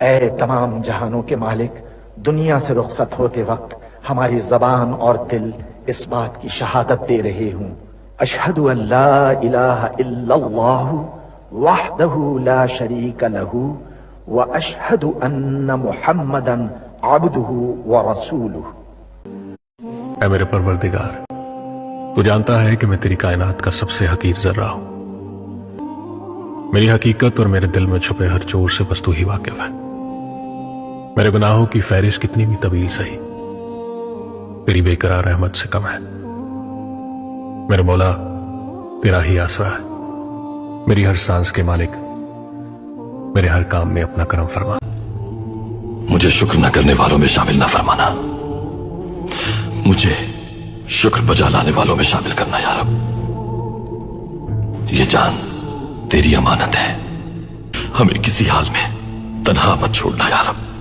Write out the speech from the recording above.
اے تمام جہانوں کے مالک، دنیا سے رخصت ہوتے وقت ہماری زبان اور دل اس بات کی شہادت دے رہے ہوں، اشہد ان لا الہ الا اللہ وحدہ لا شریک لہ واشہد ان محمدا عبدہ ورسولہ۔ اے میرے پروردگار، تو جانتا ہے کہ میں تیری کائنات کا سب سے حقیر ذرہ ہوں۔ میری حقیقت اور میرے دل میں چھپے ہر چور سے بس تو ہی واقف ہے۔ میرے گناہوں کی فہرست کتنی بھی طویل سہی، تیری بے قرار رحمت سے کم ہے۔ میرے مولا، تیرا ہی آسرا ہے، میری ہر سانس کے مالک، میرے ہر کام میں اپنا کرم فرما۔ مجھے شکر نہ کرنے والوں میں شامل نہ فرمانا، مجھے شکر بجا لانے والوں میں شامل کرنا یا رب۔ یہ جان تیری امانت ہے، ہمیں کسی حال میں تنہا مت چھوڑنا یا رب۔